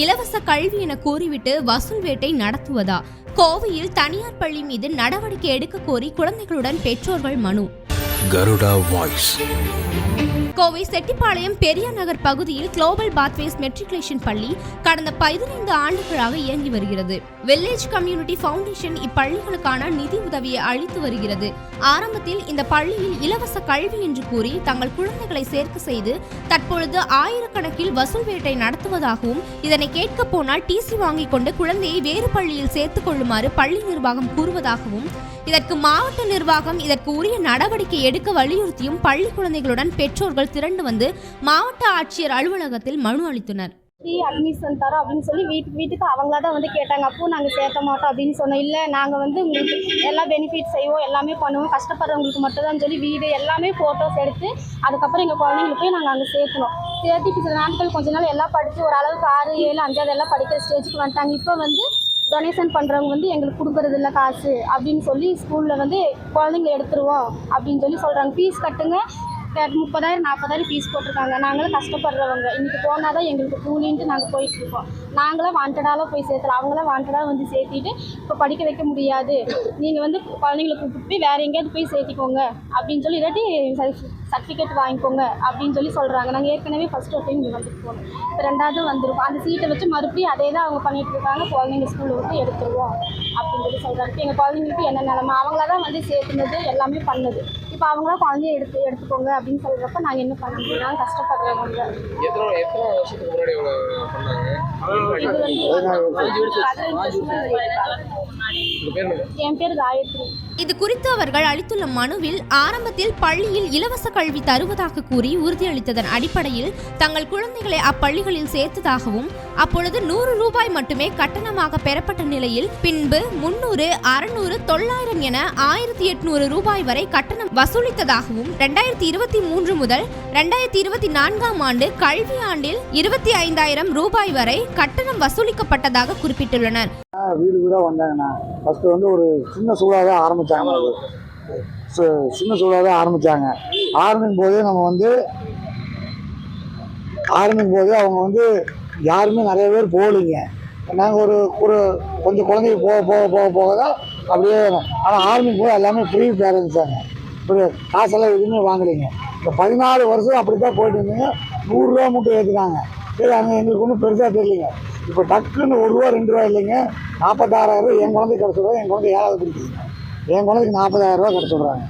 இலவச கல்வி என கூறிவிட்டு வசூல் வேட்டை நடத்துவதா? கோவையில் தனியார் பள்ளி மீது நடவடிக்கை எடுக்க கோரி குழந்தைகளுடன் பெற்றோர்கள் மனு. கருடா வாய்ஸ். கோவை செட்டிப்பாளையம் பெரியார் நகர் பகுதியில் குளோபல் பாத்வேஸ் மெட்ரிகுலேஷன் பள்ளி கடந்த 15 ஆண்டுகளாக இயங்கி வருகிறது. வில்லேஜ் கம்யூனிட்டி ஃபவுண்டேஷன் இப்பள்ளிகளுக்கான நிதி உதவியை அளித்து வருகிறது. ஆரம்பத்தில் இந்த பள்ளியில் இலவச கல்வி என்று கூறி தங்கள் குழந்தைகளை சேர்க்க செய்து தற்பொழுது ஆயிரக்கணக்கில் வசூல் வேட்டை நடத்துவதாகவும், இதனை கேட்க போனால் டிசி வாங்கிக் கொண்டு குழந்தையை வேறு பள்ளியில் சேர்த்துக் கொள்ளுமாறு பள்ளி நிர்வாகம் கூறுவதாகவும், இதற்கு மாவட்ட நிர்வாகம் இதற்கு உரிய நடவடிக்கை எடுக்க வலியுறுத்தியும் பள்ளி குழந்தைகளுடன் பெற்றோர்கள் திரண்டு வந்து மாவட்ட ஆட்சியர் அலுவலகத்தில் மனு அளித்தனர். அட்மிஷன் தரோம் அப்படின்னு சொல்லி வீட்டுக்கு அவங்களா தான் வந்து கேட்டாங்க. அப்போ நாங்கள் சேர்க்க மாட்டோம் அப்படின்னு சொன்னோம். இல்லை, நாங்கள் வந்து உங்களுக்கு எல்லா பெனிஃபிட் செய்வோம், எல்லாமே பண்ணுவோம், கஷ்டப்படுறவங்களுக்கு மட்டும் தான் சொல்லி வீடு எல்லாமே ஃபோட்டோஸ் எடுத்து அதுக்கப்புறம் எங்கள் குழந்தைங்களுக்கு போய் நாங்கள் அங்கே சேர்க்கணும். சேர்த்து சில நாட்கள் கொஞ்ச நாள் எல்லாம் படித்து ஓரளவுக்கு 6, 7, 5 எல்லாம் படிக்கிற ஸ்டேஜுக்கு வந்துட்டாங்க. இப்போ வந்து டொனேஷன் பண்ணுறவங்க வந்து எங்களுக்கு கொடுக்குறது இல்லை காசு அப்படின்னு சொல்லி ஸ்கூலில் வந்து குழந்தைங்களை எடுத்துருவோம் அப்படின்னு சொல்லி சொல்கிறாங்க. ஃபீஸ் கட்டுங்க, 30,000 40,000 ஃபீஸ் போட்டிருக்காங்க. நாங்களும் கஷ்டப்படுறவங்க, இன்றைக்கி போனால் தான் எங்களுக்கு கூலின்ட்டு நாங்கள் போயிட்டுருக்கோம். நாங்களாம் வாண்டடாக போய் சேர்த்தலாம், அவங்களாம் வாண்டடாக வந்து சேர்த்திட்டு இப்போ படிக்க வைக்க முடியாது, நீங்கள் வந்து குழந்தைங்களை கூப்பிட்டு போய் வேறு எங்கேயாவது போய் சேர்த்திக்கோங்க அப்படின்னு சொல்லி இல்லாட்டி சர்டிஃபிகேட் வாங்கிக்கோங்க அப்படின்னு சொல்லி சொல்கிறாங்க. நாங்கள் ஏற்கனவே ஃபஸ்ட்டு ஒரு டைம் இங்கே வந்துட்டு போனோம், இப்போ 2வது வந்துருக்கோம். அந்த சீட்டை வச்சு மறுபடியும் அதே தான் அவங்க பண்ணிகிட்டு இருக்காங்க. குழந்தைங்க ஸ்கூலில் விட்டு எடுத்துருவோம் அப்படின்னு சொல்லி சொல்கிறாங்க. இப்போ எங்கள் குழந்தைங்களுக்கு என்ன நிலமை, அவங்கள தான் வந்து சேர்த்துனது எல்லாமே பண்ணது. இப்போ அவங்களா குழந்தைய எடுத்துக்கோங்க அப்படின்னு சொல்கிறப்ப நாங்கள் என்ன பண்ண முடியும்? கஷ்டப்படுறவங்க. என் பேர் காயத்ரி. இது குறித்து அவர்கள் அளித்துள்ள மனுவில், ஆரம்பத்தில் பள்ளியில் இலவச கல்வி தருவதாக கூறி உறுதியளித்ததன் அடிப்படையில் தங்கள் குழந்தைகளை அப்பள்ளிகளில் சேர்த்ததாகவும், அப்பொழுது 100 ரூபாய் மட்டுமே கட்டணமாக பெறப்பட்ட நிலையில் பின்பு 300, 600, 900 என 1800 ரூபாய் வரை கட்டணம் வசூலித்ததாகவும், 2023 முதல் 2024 ஆண்டு கல்வி ஆண்டில் 25,000 ரூபாய் வரை கட்டணம் வசூலிக்கப்பட்டதாக குறிப்பிட்டுள்ளனர். வீடு வீடாக வந்தாங்கண்ணா. ஃபஸ்ட்டு வந்து ஒரு சின்ன சூழலாக தான் ஆரம்பித்தாங்க. சின்ன சூழலாக தான் ஆரம்பிக்கும் போதே அவங்க வந்து யாருமே நிறைய பேர் போகலைங்க. நாங்கள் ஒரு கொஞ்சம் குழந்தைங்க போக தான் அப்படியே. ஆனால் ஆரம்பிக்கும் போது எல்லாமே ஃப்ரீ பேரண்ட்ஸாங்க, இப்படி காசெல்லாம் எதுவுமே வாங்கலைங்க. இப்போ 14 வருஷம் அப்படி தான் போயிட்டு இருந்தீங்க. 100 ரூபா மட்டும் ஏற்றுனாங்க. சரி, அங்கே எங்களுக்கு ஒன்றும் பெருசாக தெரியலைங்க. இப்போ டக்குன்னு 1 ரூபா 2 ரூபா இல்லைங்க, 46,000 என் குழந்தைக்கு கிடச்சிடுறோம். என் குழந்தை 7வது படிக்குதுங்க. என் குழந்தைக்கு 40,000 ரூபா கிடச்சிடுறாங்க.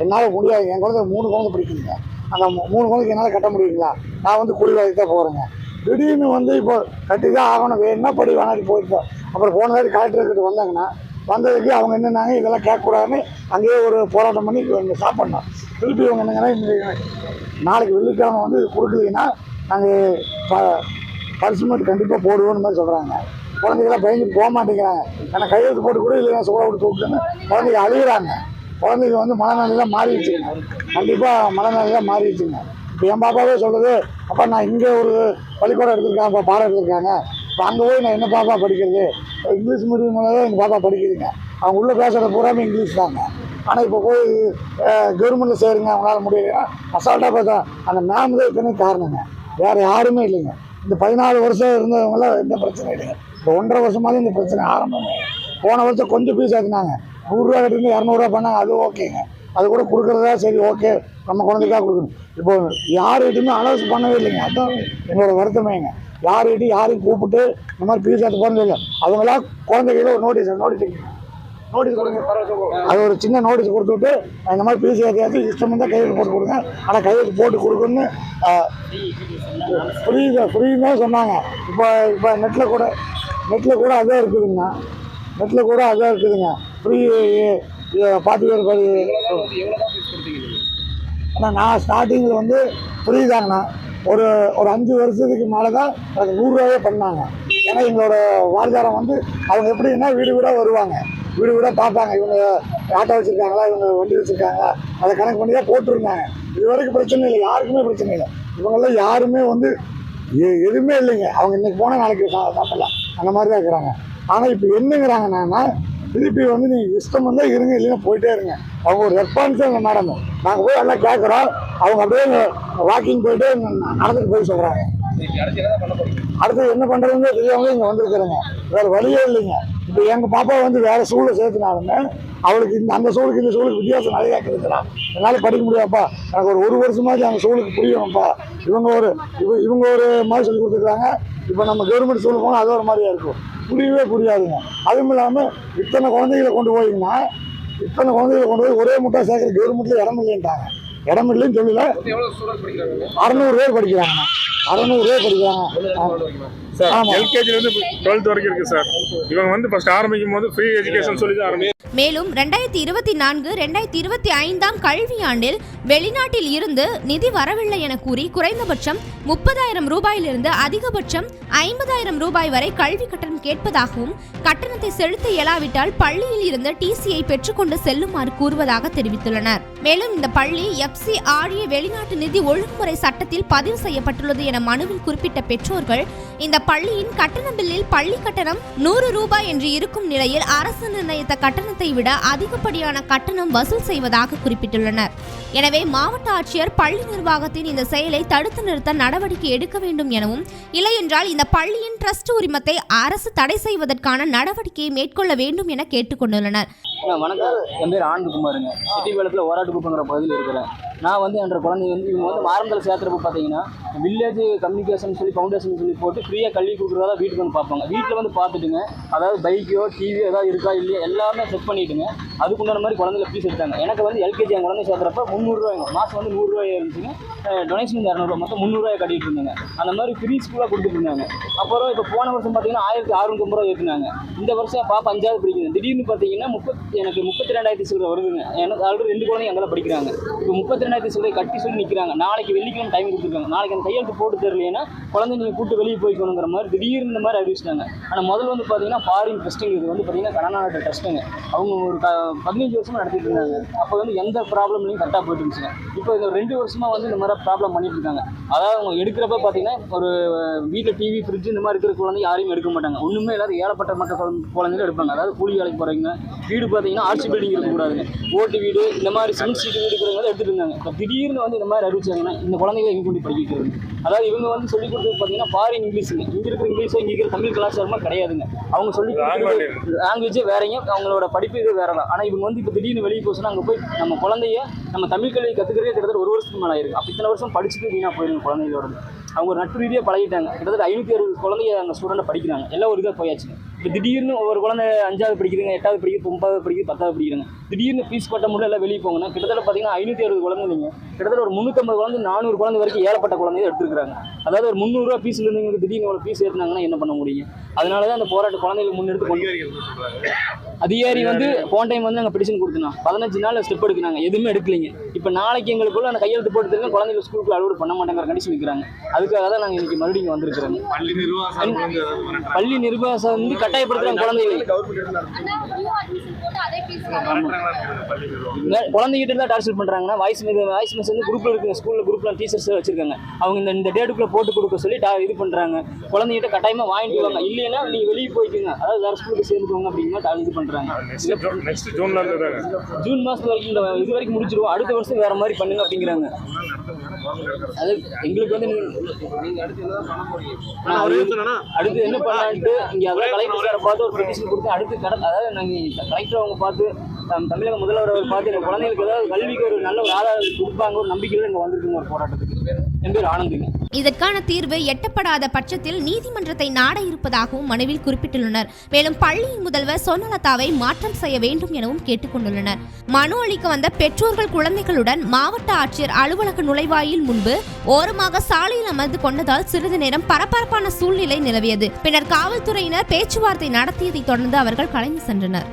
என்னால் முடியாது. என் குழந்தை 3 குழந்தை படிக்குதுங்க. அந்த 3 குழந்தைக்கு என்னால் கட்ட முடியுங்களா? நான் வந்து கூலி வேலைக்கு தான் போகிறேங்க. திடீர்னு வந்து இப்போ கட்டி தான் ஆகணும், என்ன படி வேணாடி போயிருக்கோம். அப்புறம் போன வாட்டி கலெக்டர்கிட்ட வந்தாங்கன்னா, வந்ததுக்கு அவங்க என்னன்னாங்க, இதெல்லாம் கேட்கக்கூடாதுன்னு அங்கேயே ஒரு போராட்டம் பண்ணி இங்கே ஸ்டாப் பண்ணோம். திருப்பி இவங்க என்னங்கன்னா, நாளைக்கு வெள்ளிக்கிழமை வந்து கொடுக்கலீங்கன்னா நாங்கள் பரிசுமெண்ட் கண்டிப்பாக போடுவோன்னு மாதிரி சொல்கிறாங்க. குழந்தைங்களாம் பயந்துட்டு போக மாட்டேங்கிறாங்க. ஏன்னா கையெழுத்து போட்டு கூட இல்லைன்னா சோழ விட்டு தூக்குன்னு குழந்தைங்க அழுகிறாங்க. குழந்தைங்க வந்து மனநிலையெல்லாம் மாறிடுச்சுங்க. கண்டிப்பாக மனநிலையெல்லாம் மாறிடுச்சுங்க. இப்போ என் பாப்பாவே சொல்லுது, அப்பா நான் இங்கே ஒரு பள்ளிக்கூடம் எடுத்துருக்காங்க, இப்போ பாடம் எடுத்துருக்காங்க, இப்போ அங்கே போய் நான் என்ன பாப்பா படிக்கிறது? இங்கிலீஷ் மீடியமில் தான் எங்கள் பாப்பா படிக்குதுங்க. அவங்க உள்ளே பேசுகிற பூராமே இங்கிலீஷ் தாங்க. ஆனால் இப்போ போய் கவர்மெண்ட்டில் சேருங்க, அவங்களால முடியல, அசால்ட்டாக பார்த்தா அந்த மேம் தான் இத்தனை காரணங்க, வேறு யாருமே இல்லைங்க. இந்த 14 வருஷம் இருந்தவங்களாம் எந்த பிரச்சனை இல்லைங்க. இப்போ 1.5 வருஷமாலே இந்த பிரச்சனை ஆரம்பமே. போன வருஷம் கொஞ்சம் ஃபீஸ் ஆச்சுனாங்க, 100 ரூபா கட்டிருந்து 200 ரூபா பண்ணாங்க. அது ஓகேங்க, அது கூட கொடுக்குறதா சரி, ஓகே, நம்ம குழந்தைக்காக கொடுக்கணும். இப்போ யாருக்கிட்டையுமே அலோஸ் பண்ணவே இல்லைங்க. அதுதான் என்னோட வருத்தமேங்க. யாரையும் கூப்பிட்டு இந்த மாதிரி ஃபீஸ் ஆட்டு போகிறது இல்லை. அவங்களாம் குழந்தைகள ஒரு நோட்டீஸ் கொடுங்க, அது ஒரு சின்ன நோட்டீஸ் கொடுத்துட்டு இந்த மாதிரி ஃபீஸ் ஏற்றியாச்சு இஷ்டம் தான் கையெழுத்து போட்டு கொடுங்க. ஆனால் கையெழுத்து போட்டு கொடுக்கணும்னு ஃப்ரீன்னு சொன்னாங்க. இப்போ நெட்டில் கூட அதான் இருக்குதுங்கண்ணா. ஃப்ரீ 40 பேர் படி. ஆனால் நான் ஸ்டார்டிங்கில் வந்து ஃப்ரீ தாங்கண்ணா. ஒரு 5 வருஷத்துக்கு மேலே தான் எனக்கு 100 ரூபாயே பண்ணாங்க. ஏன்னா எங்களோட வாழ்வாதாரம் வந்து அவங்க எப்படின்னா வீடு வீடாக வருவாங்க, வீடு வீடாக பார்ப்பாங்க, இவங்க ஆட்டோ வச்சுருக்காங்களா, இவங்க வண்டி வச்சுருக்காங்களா, அதை கணக்கு பண்ணி தான் போட்டிருந்தாங்க. இது வரைக்கும் பிரச்சனை இல்லை, யாருக்குமே பிரச்சனை இல்லை. இவங்கெல்லாம் யாருமே வந்து எதுவுமே இல்லைங்க. அவங்க இன்றைக்கி போனால் நாளைக்கு சாப்பிடலாம், அந்த மாதிரி தான் இருக்கிறாங்க. ஆனால் இப்போ என்னங்கிறாங்கன்னா, திருப்பி வந்து நீங்கள் இஷ்டம் வந்தால் இருங்க, இல்லைன்னா போயிட்டே இருங்க. அவங்க ஒரு ரெஸ்பான்ஸே இல்லை மேடம். நாங்கள் போய் எல்லாம் கேட்குறோம், அவங்க அப்படியே வாக்கிங் போயிட்டு நடந்துட்டு போய் சொல்கிறாங்க. அடுத்து என்ன பண்ணுறதுன்னு தெரியாமலே இங்கே வந்திருக்கிறேங்க. வேறு வழியே இல்லைங்க. இப்போ எங்கள் பாப்பா வந்து வேறு ஸ்கூலில் சேர்த்துனாலுமே அவளுக்கு அந்த ஸ்கூலுக்கு இந்த ஸ்கூலுக்கு வித்தியாசம் நிறையா இருக்குதுங்களா. என்னால் படிக்க முடியாதுப்பா, எனக்கு ஒரு வருஷமாச்சு அந்த ஸ்கூலுக்கு புரியணும்ப்பா. இவங்க ஒரு மாதிரி சொல்லி கொடுத்துருக்காங்க. இப்போ நம்ம கவர்மெண்ட் ஸ்கூலுக்கு போனால் அது ஒரு மாதிரியா இருக்கும், புரியவே புரியாதுங்க. அதுவும் இல்லாமல் இத்தனை குழந்தைகளை கொண்டு போய் ஒரே முட்டா சேர்க்குற கவர்மெண்ட்டில் இடம் இல்லைன்ட்டாங்க. இடம் இல்லைன்னு சொல்லல. 600 பேர் படிக்கிறாங்க. 600 பேர் படிக்கிறாங்க சார். எல்கேஜில இருந்து 12th வரைக்கும் இருக்கு சார். இவங்க வந்து ஃபர்ஸ்ட் ஆரம்பிக்கும் போது ஃப்ரீ எஜுகேஷன் சொல்லி தான் ஆரம்பிச்சு. மேலும் 2024-2025 கல்வியாண்டில் வெளிநாட்டில் இருந்து நிதி வரவில்லை என கூறி குறைந்தபட்சம் 30,000 ரூபாயிலிருந்து அதிகபட்சம் 50,000 ரூபாய் வரை கல்வி கட்டணம் கேட்பதாகவும் கட்டணத்தை செலுத்த இயலாவிட்டால் பள்ளியில் இருந்து டிசியை பெற்றுக்கொண்டு செல்லுமாறு கூறுவதாக தெரிவித்துள்ளனர். மேலும் இந்த பள்ளி FCRA வெளிநாட்டு நிதி ஒழுங்குமுறை சட்டத்தில் பதிவு செய்யப்பட்டுள்ளது என மனுவில் குறிப்பிட்ட பெற்றோர்கள் இந்த பள்ளியின் கட்டண பில்லில் பள்ளி கட்டணம் 100 ரூபாய் என்று இருக்கும் நிலையில் அரசு நிர்ணயித்த கட்டணத்தை விட அதிகப்படியான கட்டணம் வசூல் செய்வதாக குறிப்பிட்டுள்ளனர். எனவே மாவட்ட ஆட்சியர் பள்ளி நிர்வாகத்தின் இந்த செயலை தடுத்து நிறுத்த நடவடிக்கை எடுக்க வேண்டும் எனவும், இல்லையென்றால் இந்த பள்ளியின் ட்ரஸ்ட் உரிமத்தை அரசு தடை செய்வதற்கான நடவடிக்கையை மேற்கொள்ள வேண்டும் என கேட்டுக்கொண்டுள்ளனர். வணக்கம், என் பேர் ஆனந்த்குமாருங்க. சிட்டி வேலத்தில் ஓராட்டுக்குப்பங்கிற பகுதியில் இருக்கிறேன். நான் வந்து என்ற குழந்தை வந்து இவங்க வந்து ஆரம்பத்தில் சேர்த்துறப்ப பார்த்தீங்கன்னா வில்லேஜ் கம்யூனிகேஷன் சொல்லி ஃபவுண்டேஷன் சொல்லி போட்டு ஃப்ரீயாக கல்வி கொடுக்குறதா வீட்டுக்கு வந்து பார்ப்பாங்க. வீட்டில் வந்து பார்த்துட்டுங்க, அதாவது பைக்கோ டிவியோ ஏதாவது இருக்கா இல்லையா எல்லாமே செக் பண்ணிவிட்டுங்க அதுக்குண்டான மாதிரி குழந்தைல ஃபீஸ் எடுத்தாங்க. எனக்கு வந்து எல்கேஜி என் குழந்தை சேர்த்துறப்ப 300 ரூபாய்ங்க. மாதம் வந்து 100 ரூபாய் இருந்துச்சுங்க. டொனேஷன் 200 ரூபா, மொத்தம் 300 ரூபாய் கட்டிட்டு இருந்தாங்க. அந்த மாதிரி ஃப்ரீ ஸ்கூலாக கொடுத்துட்டு இருந்தாங்க. அப்புறம் இப்போ போன வருஷம் பார்த்தீங்கன்னா 1650 ரூபா ஏற்றினாங்க. இந்த வருஷம் பாப்பா 5வது படிக்குது. திடீர்னு பார்த்தீங்கன்னா எனக்கு 32,000 சில்லறை வருதுங்க. எனக்கு ஆல்ரெடி 2 குழந்தைங்க அங்கே படிக்கிறாங்க. இப்போ 32,000 சில்லறை கட்டி சொல்லி நிற்கிறாங்க. நாளைக்கு வெள்ளிக்கிழமை டைம் கொடுத்துருக்காங்க. நாளைக்கு அந்த கையெழுத்து போட்டு தரலைன்னா குழந்தை நீங்கள் கூட்டு வெளியே போய்க்கணுங்கிற மாதிரி திடீர்னு இந்த மாதிரி அறிவிச்சிட்டாங்க. ஆனால் முதல்ல வந்து பார்த்தீங்கன்னா ஃபாரின் டெஸ்டிங், இது வந்து பார்த்தீங்கன்னா கனநாட்டு டெஸ்ட்டுங்க. அவங்க ஒரு 15 வருஷமாக நடத்திட்டு இருந்தாங்க. அப்போ வந்து எந்த ப்ராப்ளம்லையும் கரெக்டாக போயிட்டு இருந்துச்சுங்க. இப்போ இந்த 2 வருஷமாக வந்து இந்த மாதிரி ப்ராப்ளம் பண்ணிட்டு இருக்காங்க. அதாவது அவங்க எடுக்கிறப்ப பார்த்தீங்கன்னா ஒரு வீட்டில் டிவி ஃப்ரிட்ஜ் இந்த மாதிரி இருக்கிற குழந்தை யாரையும் எடுக்க மாட்டாங்க. ஒன்றுமே எல்லாரும் ஏழப்பட்ட மற்ற குழந்தைகள் எடுப்பாங்க. அதாவது கூலி வேலைக்கு போகிறவங்க, வீடு பார்த்தீங்கன்னா ஆர்ச்சி பில்டிங் இருக்கக்கூடாதுங்க, ஓட்டு வீடு இந்த மாதிரி சிமெண்ட் சீட்டு வீடு இருக்கிறவங்க எடுத்துகிட்டு இருந்தாங்க. இப்போ திடீர்னு வந்து இந்த மாதிரி அறிவிச்சாங்கன்னா இந்த குழந்தைகளை இங்கே கொண்டு படிக்க வைக்கிறது. அதாவது இவங்க வந்து சொல்லிக் கொடுத்தது பார்த்தீங்கன்னா ஃபாரின் இங்கிலீஷுங்க. இங்கே இருக்கிற இங்கிலீஷோ இங்கே இருக்கிற தமிழ் கலாச்சாரமாக கிடையாதுங்க. அவங்க சொல்லி லாங்குவேஜே வேறங்க, அவங்களோட படிப்பு இது வேற தான். ஆனால் இவங்க வந்து இப்போ திடீர்னு வெளியே போச்சுன்னா அங்கே போய் நம்ம குழந்தைய நம்ம தமிழ் கல்வி கற்றுக்கிறதே கிட்டத்தட்ட 1 வருஷத்துக்கு மேலே ஆயிருக்கு. அப்போ இத்தனை வருஷம் படிச்சுட்டு வீணாக போயிருங்க குழந்தைகளோட. அவங்க ஒரு நட்பு ரீதியாக பழகிட்டாங்க. கிட்டத்தட்ட 560 குழந்தைய அந்த ஸ்டூடெண்ட்டை படிக்கிறாங்க. எல்லாம் ஒரு இதாக போயாச்சுங்க. இப்போ திடீர்னு ஒரு குழந்தை 5வது படிக்கிறீங்க, 8வது படிக்கிறது, 9வது படிக்கிறது, 10வது படிக்கிறாங்க. திடீர்னு ஃபீஸ் கட்ட முடியல, எல்லாம் வெளியே போங்கன்னா கிட்டத்தட்ட பார்த்தீங்கன்னா 560 குழந்தைங்க, கிட்டத்தட்ட ஒரு 350 குழந்தை 400 குழந்தை வரைக்கும் ஏழப்பட்ட குழந்தைய எடுத்துருக்காங்க. அதாவது ஒரு 300 ரூபா ஃபீஸ் இருந்தவங்களுக்கு திடீர்னு ஒரு ஃபீஸ் ஏற்றினாங்கன்னா என்ன பண்ண முடியும்? அதனால தான் அந்த போராட்ட குழந்தைகளுக்கு முன்னெடுத்து கொண்டு அதிகாரி வந்து போன டைம் வந்து நாங்கள் பெடிஷன் கொடுத்தோம். 15 நாள் ஸ்டெப் எடுக்கிறாங்க, எதுவுமே எடுக்கலைங்க. இப்போ நாளைக்கு எங்களுக்குள்ள அந்த கையெழுத்து போட்டு தெரிஞ்சு குழந்தைகள் ஸ்கூலுக்கு அலோடு பண்ண மாட்டேங்கிற கண்டிஷன் நிற்கிறாங்க. அதுக்காக தான் நாங்கள் இன்னைக்கு மறுபடியும் வந்திருக்கிறோங்க. பள்ளி நிர்வாகம் வந்து கட்டாயப்படுத்துறாங்க குழந்தைகளை. குழந்தைகிட்ட தான் டார்ச்சர் பண்றாங்கன்னா வாய்ஸ் மெசேஜ் வந்து குரூப்ல இருக்குங்க. ஸ்கூல்ல குரூப்ல டீச்சர்ஸ் வச்சிருக்காங்க. அவங்க இந்த டேட்டுக்குள்ள போட்டு கொடுக்க சொல்லி இது பண்றாங்க. குழந்தைகிட்ட கட்டாயமா வாங்கிட்டு வாங்க, இல்லைன்னா நீங்க வெளியே போய்க்குங்க, அதாவது வேற ஸ்கூலுக்கு சேர்ந்துக்கோங்க அப்படின்னா இது பண்றாங்க. ஜூன் மாசத்து வரைக்கும் இது வரைக்கும் முடிச்சிருவோம், அடுத்த வருஷம் வேற மாதிரி பண்ணுங்க அப்படிங்கிறாங்க. அது எங்களுக்கு வந்து அடுத்து என்ன பண்ணலான்ட்டு இங்க அதாவது கலெக்டர் சாரை பார்த்து ஒரு பெட்டிஷன் கொடுத்து அடுத்து அதாவது நாங்கள் கலெக்டர் அவங்க பார்த்து தமிழக முதல்வர் அவர் பார்த்து எங்கள் குழந்தைகளுக்கு ஏதாவது கல்விக்கு ஒரு நல்ல ஒரு ஆதாரம் கொடுப்பாங்க ஒரு நம்பிக்கையில் இங்கே வந்திருக்குங்க ஒரு போராட்டத்துக்கு. என் பேர் ஆனந்துங்க. இதற்கான தீர்வு எட்டப்படாத பட்சத்தில் நீதிமன்றத்தை நாட இருப்பதாகவும் மனுவில் குறிப்பிட்டுள்ளனர். மேலும் பள்ளியின் முதல்வர் சொர்ணலதாவை மாற்றம் செய்ய வேண்டும் எனவும் கேட்டுக்கொண்டுள்ளனர். மனு அளிக்க வந்த பெற்றோர்கள் குழந்தைகளுடன் மாவட்ட ஆட்சியர் அலுவலக நுழைவாயில் முன்பு ஓரமாக சாலையில் அமர்ந்து கொண்டதால் சிறிது நேரம் பரபரப்பான சூழ்நிலை நிலவியது. பின்னர் காவல்துறையினர் பேச்சுவார்த்தை நடத்தியதை தொடர்ந்து அவர்கள் கலைந்து சென்றனர்.